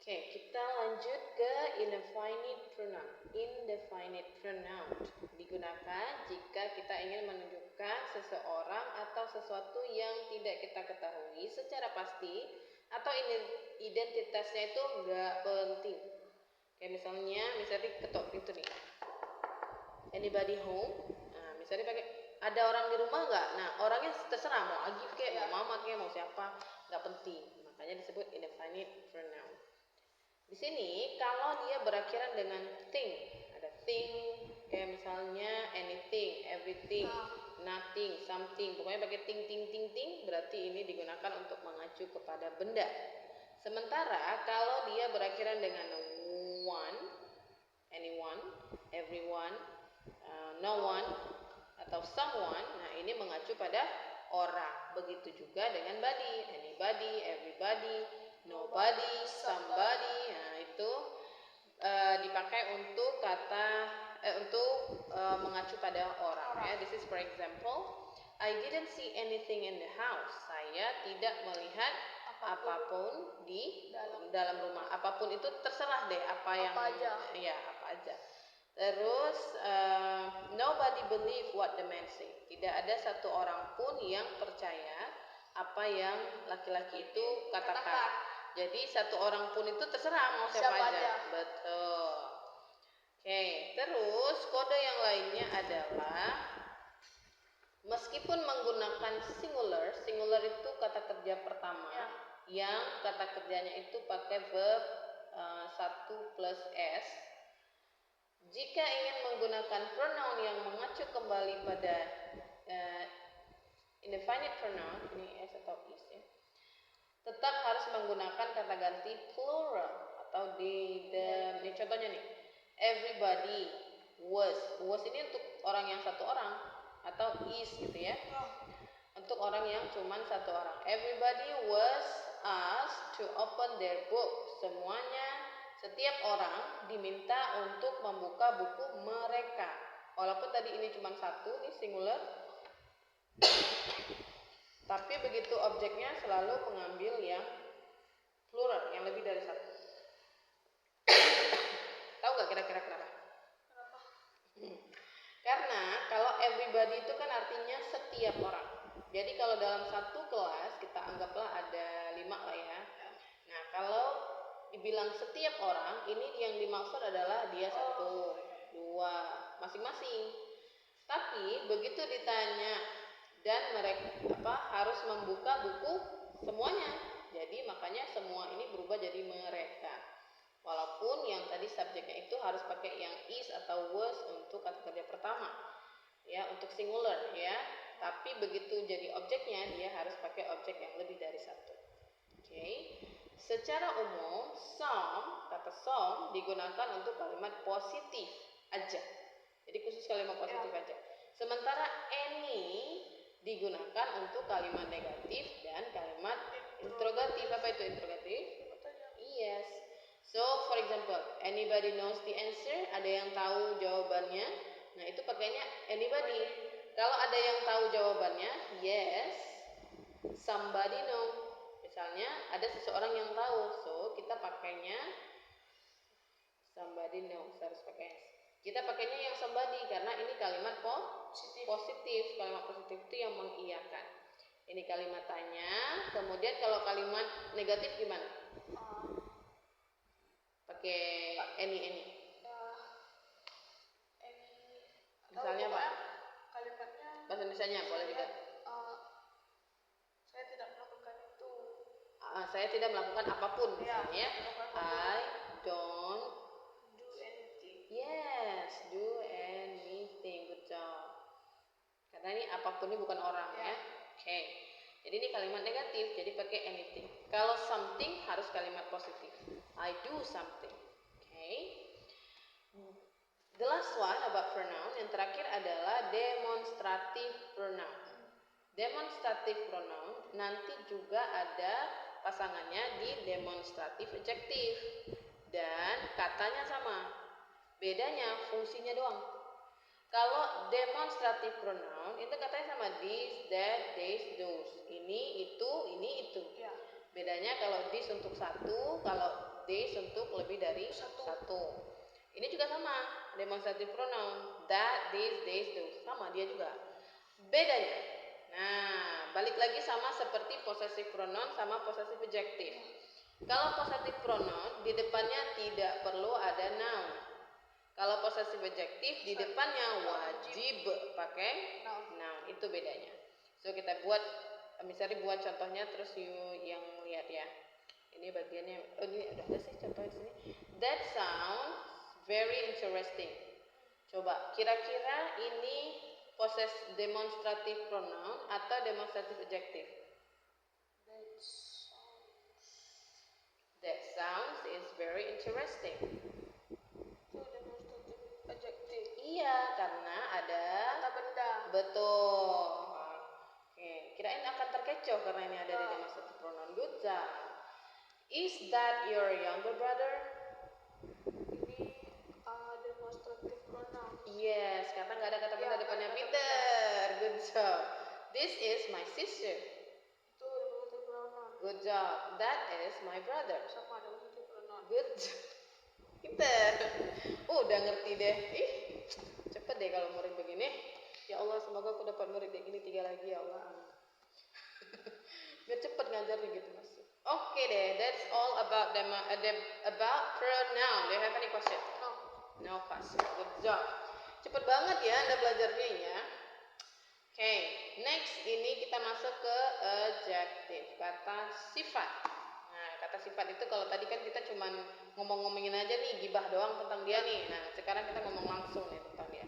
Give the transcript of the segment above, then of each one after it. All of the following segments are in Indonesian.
Oke, kita lanjut ke indefinite pronoun. Indefinite pronoun digunakan jika kita ingin menunjukkan seseorang atau sesuatu yang tidak kita ketahui secara pasti atau identitasnya itu nggak penting. Kayak misalnya ketok itu nih. Anybody home? Nah, misalnya pakai ada orang di rumah nggak? Nah, orangnya terserah mau Agif kayak mau Mama kayak mau siapa, nggak penting. Makanya disebut indefinite pronoun. Di sini kalau dia berakhiran dengan thing, ada thing kayak misalnya anything, everything, nothing, something, pokoknya pakai ting, berarti ini digunakan untuk mengacu kepada benda. Sementara kalau dia berakhiran dengan one, anyone, everyone, no one, atau someone, nah ini mengacu pada orang. Begitu juga dengan body, anybody, everybody, nobody, somebody. Nah itu dipakai untuk mengacu pada orang. Ya. This is for example, I didn't see anything in the house. Saya tidak melihat apapun di dalam rumah. Apapun itu terserah deh apa aja. Ya, apa aja. Terus nobody believe what the man say. Tidak ada satu orang pun yang percaya apa yang laki-laki itu katakan. Jadi satu orang pun itu terserah mau siapa aja. Betul. Oke, terus kode yang lainnya adalah meskipun menggunakan singular itu kata kerja pertama yang kata kerjanya itu pakai verb 1 plus s. Jika ingin menggunakan pronoun yang mengacu kembali pada indefinite pronoun, ini s atau is ya, tetap harus menggunakan kata ganti plural atau ini contohnya nih, everybody was ini untuk orang yang satu orang atau is gitu ya, untuk orang yang cuma satu orang. Everybody was asked to open their book. Setiap orang diminta untuk membuka buku mereka. Walaupun tadi ini cuma satu, ini singular. Tapi begitu objeknya selalu mengambil yang plural, yang lebih dari satu. Tahu nggak kira-kira kenapa? Karena kalau everybody itu kan artinya setiap orang. Jadi kalau dalam satu kelas kita anggaplah ada 5 lah ya. Nah kalau dibilang setiap orang, ini yang dimaksud adalah dia 1, 2, masing-masing. Tapi begitu ditanya dan mereka harus membuka buku semuanya. Jadi makanya semua ini berubah jadi mereka. Walaupun yang tadi subjeknya itu harus pakai yang is atau was untuk kata kerja pertama. Ya, untuk singular ya. Tapi begitu jadi objeknya dia harus pakai objek yang lebih dari satu. Oke. Secara umum, kata some digunakan untuk kalimat positif aja. Jadi khusus kalimat positif aja. Sementara any digunakan untuk kalimat negatif dan kalimat interrogatif. Apa itu interrogatif? Yes. So, for example, anybody knows the answer? Ada yang tahu jawabannya? Nah, itu pakainya anybody. Kalau ada yang tahu jawabannya, yes. Somebody know. Misalnya ada seseorang yang tahu, so kita pakainya somebody knows, harus pakai. Kita pakainya yang somebody karena ini kalimat positif. Kalimat positif itu yang mengiyakan. Ini kalimat tanya. Kemudian kalau kalimat negatif gimana? Pakai any. Misalnya apa? Kalimatnya Bahasa Indonesianya boleh juga. Saya tidak melakukan apapun misalnya ya. I don't do anything. Yes, do anything. Good job. Karena ini apapun ini bukan orang ya. Oke. Jadi ini kalimat negatif, jadi pakai anything. Kalau something harus kalimat positif. I do something. Oke. The last one about pronoun yang terakhir adalah demonstrative pronoun. Demonstrative pronoun nanti juga ada pasangannya di demonstrative adjective dan katanya sama, bedanya fungsinya doang. Kalau demonstrative pronoun itu katanya sama this, that, this, those, ini itu. Bedanya kalau this untuk satu, kalau this untuk lebih dari satu. Ini juga sama, demonstrative pronoun. That, this, those. Sama dia juga. Bedanya. Nah, balik lagi sama seperti possessive pronoun sama possessive adjective. Kalau possessive pronoun di depannya tidak perlu ada noun. Kalau possessive adjective di depannya wajib pakai noun. Itu bedanya. So kita buat misalnya buat contohnya terus yang lihat ya. Ini bagiannya. Oh, ini udah ada sih contohnya di sini. That sounds very interesting. Coba kira-kira ini demonstrative pronoun atau demonstrative adjective? That sounds is very interesting. Demonstrative adjective. Iya, karena ada Kata benda. betul. Oke, kirain akan terkecoh karena ini ada di demonstrative pronoun. Good job. Is that your younger brother? Ini demonstrative pronoun. Yes, karena nggak ada kata benda Ya, depannya kata Peter. Good job. This is my sister. Itu demonstrative pronoun. Good job. That is my brother. Sama demonstrative pronoun. Good job. Peter. Udah ngerti deh. Ih, cepet deh kalau murid begini. Ya Allah, semoga aku dapat murid kayak gini 3 lagi ya Allah. Biar cepet ngajarnya gitu mas. Oke deh, that's all about about pronoun. Do you have any question? No. No question. Good job. Cepet banget ya Anda belajarnya ya. Oke, next ini kita masuk ke adjective, kata sifat. Nah, kata sifat itu kalau tadi kan kita cuman ngomong-ngomongin aja nih, gibah doang tentang dia nih. Nah, sekarang kita ngomong langsung nih tentang dia.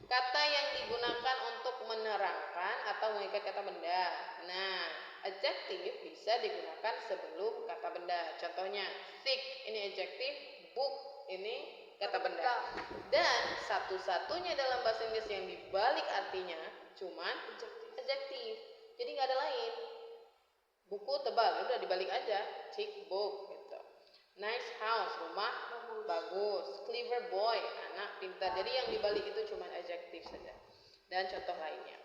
Kata yang digunakan untuk menerangkan atau mengikat kata benda. Nah, adjective bisa digunakan sebelum kata benda. Contohnya, thick ini adjective, book ini kata benda. Dan satu-satunya dalam bahasa Inggris yang dibalik artinya cuman adjective. Jadi nggak ada lain. Buku tebal, udah dibalik aja. Thick book gitu. Nice house, rumah bagus. Clever boy, anak pintar. Jadi yang dibalik itu cuman adjective saja. Dan contoh lainnya.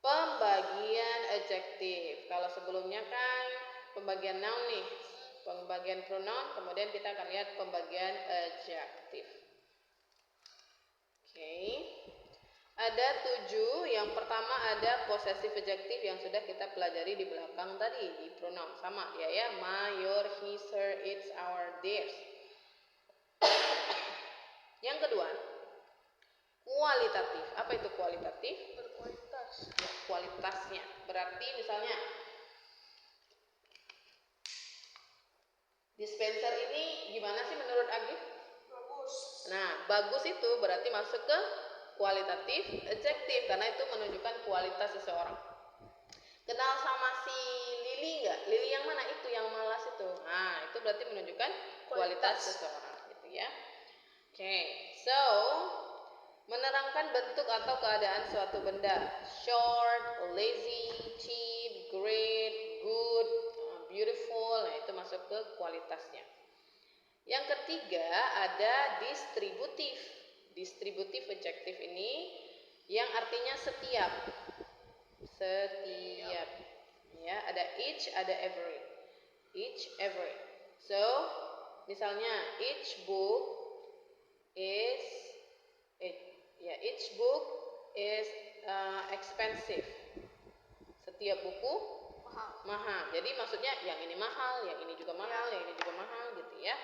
Pembagian adjective. Kalau sebelumnya kan pembagian noun nih. Pembagian pronoun, kemudian kita akan lihat pembagian adjective. Oke. Ada 7. Yang pertama ada possessive adjective yang sudah kita pelajari di belakang tadi di pronoun. Sama dia ya, my, your, his, her, its, our, theirs. Yang kedua, kualitatif. Apa itu kualitatif? Berkualitas. Ya, kualitasnya. Berarti misalnya dispenser ini gimana sih menurut Agif? Bagus. Nah, bagus itu berarti masuk ke kualitatif adjective karena itu menunjukkan kualitas seseorang. Kenal sama si Lili nggak? Lili yang mana itu? Yang malas itu. Nah, itu berarti menunjukkan kualitas seseorang gitu ya. Oke, so menerangkan bentuk atau keadaan suatu benda. Short, lazy, cheap, great, good, beautiful. Nah, itu masuk ke kualitasnya. Yang ketiga ada distributif. Distributif adjective ini yang artinya setiap. Setiap. Ya, ada each, ada every. Each, every. So, misalnya each book is expensive. Setiap buku mahal. Jadi maksudnya yang ini mahal, yang ini juga mahal, yang ini juga mahal gitu ya.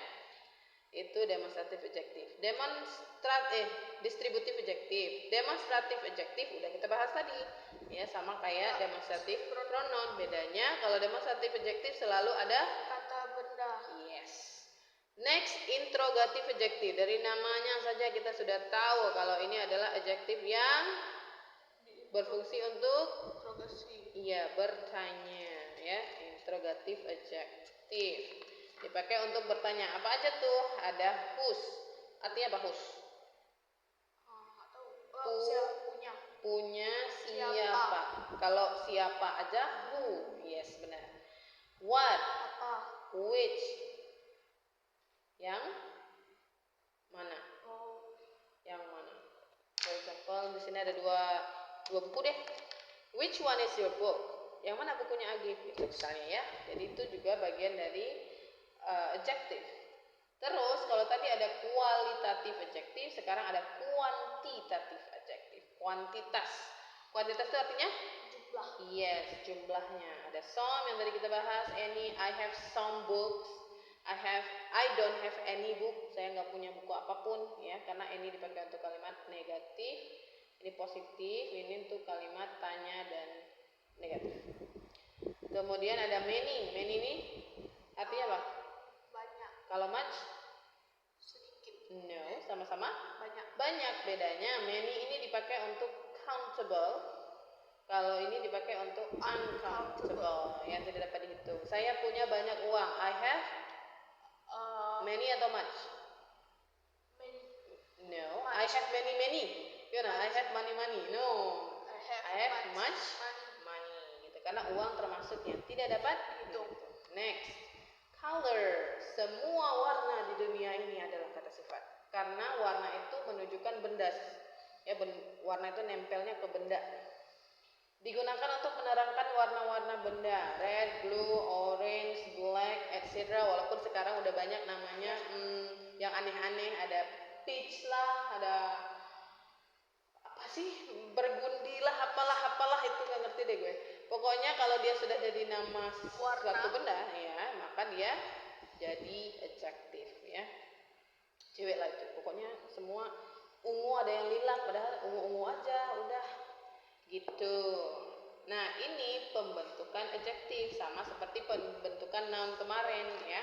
Itu demonstrative adjective. Distributive adjective. Demonstrative adjective udah kita bahas tadi. Ya, sama kayak demonstrative pronoun. Bedanya kalau demonstrative adjective selalu ada Kata benda. yes. Next, interrogative adjective. Dari namanya saja kita sudah tahu kalau ini adalah adjective yang berfungsi untuk bertanya ya. Interrogative adjective. Dipakai untuk bertanya. Apa aja tuh? Ada whose. Artinya apa whose? Punya. Punya siapa? Kalau siapa aja who. Yes, benar. What? Apa? Which? Yang mana? Yang mana? For example, di sini ada dua buku deh. Which one is your book? Yang mana bukunya Agif? Itu misalnya ya. Jadi itu juga bagian dari adjective. Terus kalau tadi ada qualitative adjective, sekarang ada quantitative adjective. Kuantitas. Kuantitas itu artinya Jumlah. yes, jumlahnya. Ada some yang tadi kita bahas, any, I have some books. I don't have any book. Saya nggak punya buku apapun, ya, karena any dipakai untuk kalimat negatif. Ini positif, ini untuk kalimat tanya dan negatif. Kemudian ada many. Many ini artinya apa? Banyak. Kalau much? Sedikit. No, sama-sama Banyak. banyak. Bedanya many ini dipakai untuk countable, kalau ini dipakai untuk uncountable, yang tidak dapat dihitung. Saya punya banyak uang. I have many atau much? Many. No, I have many. You know, I have money. No, I have much money. Gitu. Karena uang termasuk yang tidak dapat dihitung. Next, color. Semua warna di dunia ini adalah kata sifat. Karena warna itu menunjukkan benda. Ya, warna itu nempelnya ke benda. Digunakan untuk menerangkan warna-warna benda, red, blue, orange, black, etc. Walaupun sekarang udah banyak namanya yang aneh-aneh, ada peach lah, ada apa sih, bergundilah, apalah itu nggak ngerti deh gue. Pokoknya kalau dia sudah jadi nama suatu benda, ya, maka dia jadi adjektif, ya. Cewek lah itu. Pokoknya semua ungu, ada yang lilak, padahal ungu-ungu aja, udah. Gitu. Nah, ini pembentukan adjektif sama seperti pembentukan noun kemarin, ya.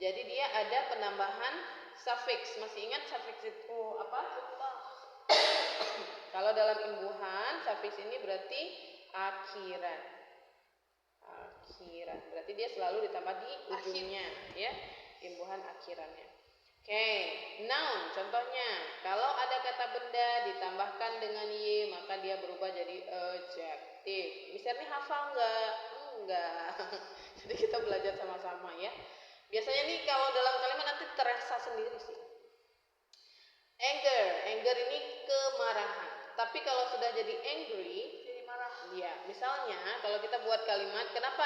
Jadi dia ada penambahan suffix. Masih ingat suffix itu apa? Kalau dalam imbuhan, suffix ini berarti akhiran. Berarti dia selalu ditambah di ujungnya, ya. Imbuhan akhirannya. Oke, noun contohnya, kalau ada kata benda ditambahkan dengan y, maka dia berubah jadi adjektif. Misalnya hafal nggak? Enggak. Jadi kita belajar sama-sama, ya. Biasanya nih kalau dalam kalimat nanti terasa sendiri sih. Anger ini kemarahan. Tapi kalau sudah jadi angry, Jadi marah. ya, misalnya kalau kita buat kalimat, kenapa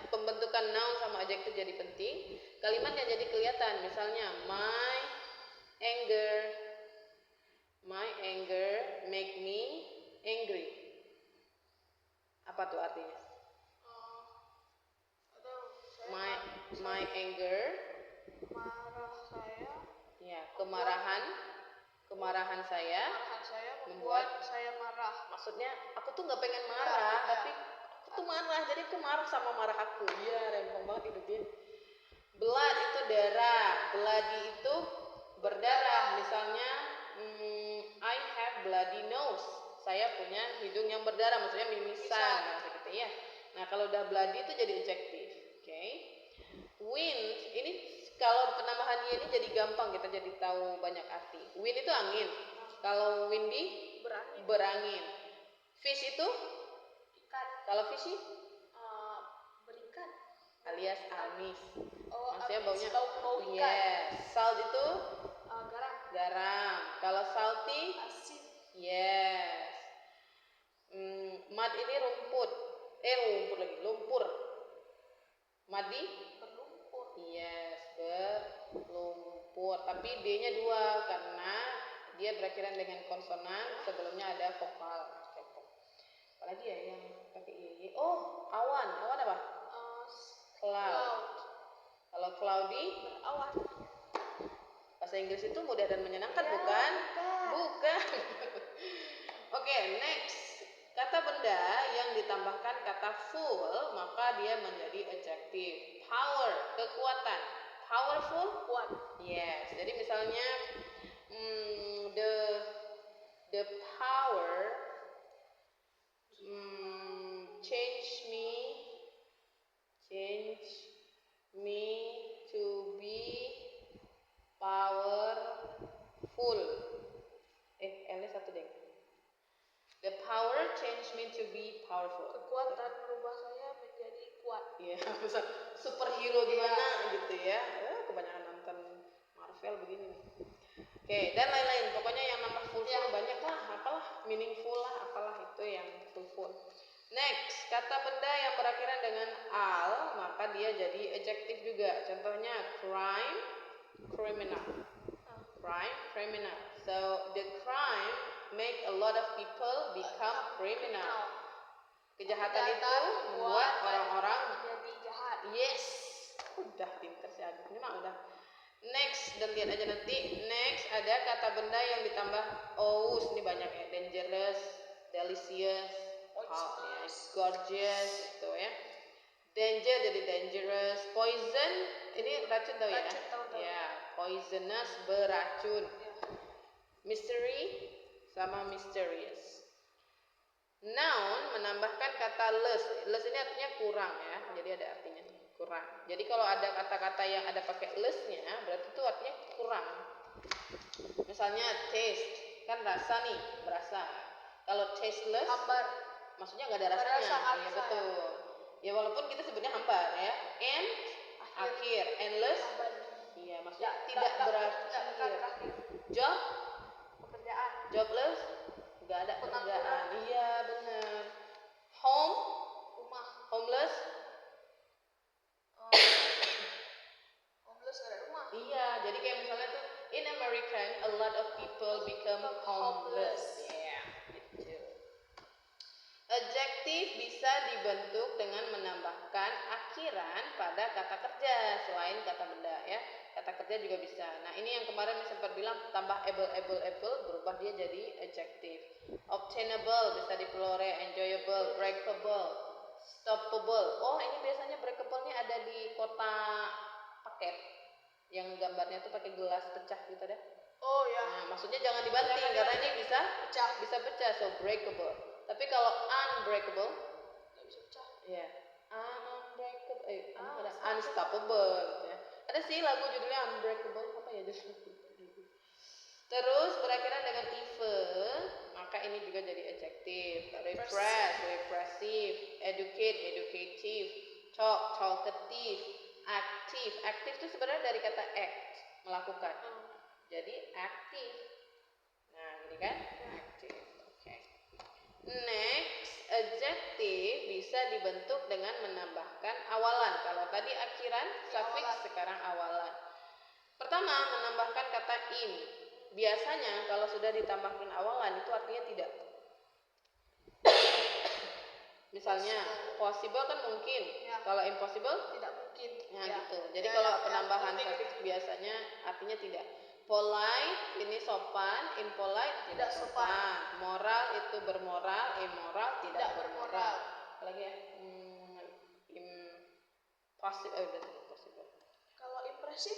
pembentukan noun sama adjektif jadi penting? Kalimatnya jadi kelihatan. Misalnya my anger make me angry. Apa tuh artinya? My anger, Marah saya. ya, kemarahan saya Membuat saya marah. Maksudnya aku tuh nggak pengen marah, tapi aku tuh marah, jadi aku marah sama marah aku. Iya, rempong banget hidupnya. Blood itu darah, bloody itu berdarah. Misalnya I have bloody nose, saya punya hidung yang berdarah, maksudnya mimisan, maksud gitu, ya. Nah, kalau udah bloody itu jadi adjektif. Oke. Wind ini kalau penambahan y ini jadi gampang, kita jadi tahu banyak arti. Wind itu angin. Kalau windy berangin. Fish itu Ikan. kalau fishy Berikan. alias amis. Oh, Maksudnya baunya bau ikan. yes. Salt itu Garam. Kalau salty Asin. yes. Mud ini rumput. Lumpur. Muddy Berlumpur. yes, berlumpur. Tapi D-nya 2 karena dia berakhiran dengan konsonan, sebelumnya ada vokal. Apalagi ya yang pakai y. Oh, awan apa? Cloud. Kalau cloudy Berawan. bahasa Inggris itu mudah dan menyenangkan, Ya, bukan? Bukan. Oke, next. Kata benda yang ditambahkan kata full, maka dia menjadi adjektif. Power, kekuatan. Powerful, Kuat. yes. Jadi misalnya the power change me to be powerful. L-nya satu deh. The power change me to be powerful. Kekuatan merubah saya menjadi kuat. Iya, superhero gimana gitu ya. Kebanyakan nonton Marvel begini nih. Oke, dan lain-lain. Pokoknya yang nambah full banyak lah, apalah meaningful lah, apalah itu yang full. Next, kata benda yang berakhiran dengan al, maka maka dia jadi adjective juga. Contohnya crime, criminal. Crime, criminal. So the crime make a lot of people become criminal. Kejahatan itu membuat orang-orang menjadi jahat. Yes, udah pinter sih Agus. Ini mah udah. Next, dan lihat aja nanti. Next ada kata benda yang ditambah ous. Ini banyak ya. Dangerous, delicious, gorgeous, gitu ya. Danger jadi dangerous, poison ini racun tau ya? Racun, tahu. Ya, poisonous beracun. Mystery sama mysterious. Noun menambahkan kata less. Less ini artinya kurang ya. Jadi ada artinya kurang. Jadi kalau ada kata-kata yang ada pakai less-nya, berarti itu artinya kurang. Misalnya taste, kan rasa nih, berasa. Kalau tasteless, Hambar. maksudnya nggak ada rasanya. Iya betul. Ya walaupun kita sebutnya hambar ya. And akhir, endless. Iya, maksudnya tidak berakhir. Job, Pekerjaan. jobless, nggak ada pekerjaan. Iya benar. Home, Rumah. homeless. Homeless, nggak ada rumah. Iya, jadi kayak misalnya tuh in America a lot of people become homeless. Yeah, gitu. Adjektif bisa dibentuk dengan menambahkan akhiran pada kata kerja selain kata benda ya. Kata kerja juga bisa. Nah, ini yang kemarin sempat bilang tambah able berubah dia jadi adjektif. Obtainable bisa dipelore, enjoyable, breakable, stoppable. Oh, ini biasanya breakable-nya ada di kotak paket. Yang gambarnya tuh pakai gelas pecah gitu deh. Oh ya. Nah, maksudnya jangan dibanting karena ini bisa pecah, so breakable. Tapi kalau unbreakable, Nggak bisa pecah. ya, unbreakable, ada unstoppable gitu ya. Ada sih lagu judulnya Unbreakable, apa ya judulnya? Terus berakhiran dengan even, maka ini juga jadi adjektif. Refresh, repressive, educate, educative, talk, talkative, active. Active itu sebenarnya dari kata act, melakukan. Jadi aktif. Nah, ini kan aktif. Oke. Next, adjektif bisa dibentuk dengan menambahkan awalan. Kalau tadi akhiran, suffix, sekarang awalan. Pertama, menambahkan kata in. Biasanya kalau sudah ditambahkan awalan itu artinya tidak. Misalnya, possible kan mungkin. Ya. Kalau impossible Tidak mungkin. nah Ya. gitu. Jadi Ya, kalau ya, penambahan ya, suffix biasanya artinya tidak. Polite ini sopan, impolite tidak sopan. Moral itu bermoral, immoral tidak bermoral. Apalagi ya? Impossible, udah impossible. Kalau impresif?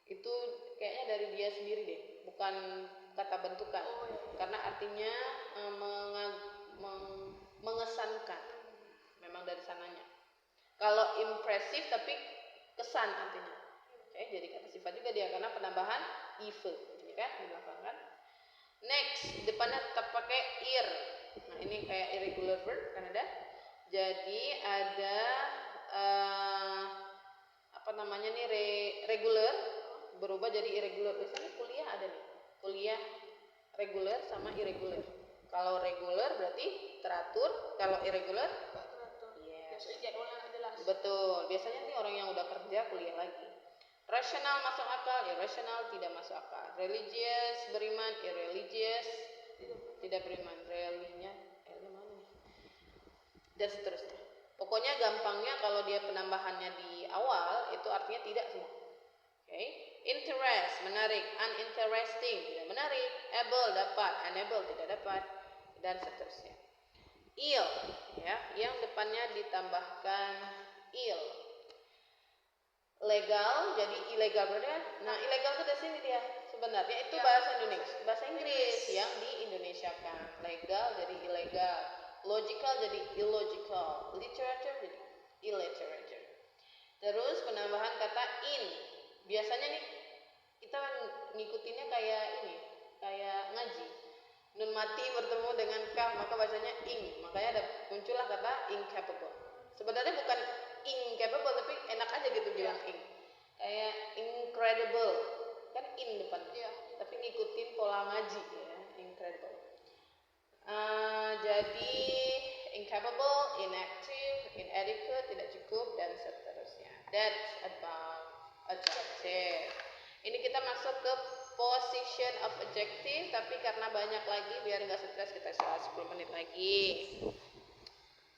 Itu kayaknya dari dia sendiri deh, bukan kata bentukan. Oh, ya. Karena artinya mengesankan. Memang dari sananya. Kalau impresif tapi kesan artinya. Oke, jadi kata sifat juga dia karena penambahan even, ya kan? Di belakang kan. Next, depannya tetap pakai ir. Nah, ini kayak irregular verb kan ada. Jadi ada apa namanya nih regular berubah jadi irregular. Biasanya kuliah ada nih. Kuliah regular sama irregular. Kalau regular berarti teratur, kalau irregular Biasanya jadwalnya jelas. betul. Biasanya nih orang yang udah kerja kuliah lagi. Rasional masuk akal, irrational tidak masuk akal. Religious beriman, irreligious tidak beriman. Relinya mana nih? Dan seterusnya. Pokoknya gampangnya kalau dia penambahannya di awal itu artinya tidak semua. Oke. Interest menarik, uninteresting tidak menarik, able dapat, unable tidak dapat dan seterusnya. Ill ya, yang depannya ditambahkan ill. Legal jadi ilegal berarti. Nah, ilegal itu dari sini dia sebenarnya itu bahasa Indonesia, bahasa Inggris yang di-Indonesiakan. Legal jadi ilegal, logical jadi illogical, literature jadi illiterature. Terus penambahan kata in. Biasanya nih kita ngikutinnya kayak ini, kayak ngaji. Nun mati bertemu dengan kaf maka bacanya ing. Makanya muncullah kata incapable. Sebenarnya bukan incapable tapi enak aja gitu bilang ing. Kayak incredible kan in depan. Tapi ngikutin pola ngaji ya, incredible. Jadi incapable, inactive, inadequate, tidak cukup, dan seterusnya. That's about adjective. Ini kita masuk ke position of adjective, tapi karena banyak lagi biar nggak stres kita 10 menit lagi.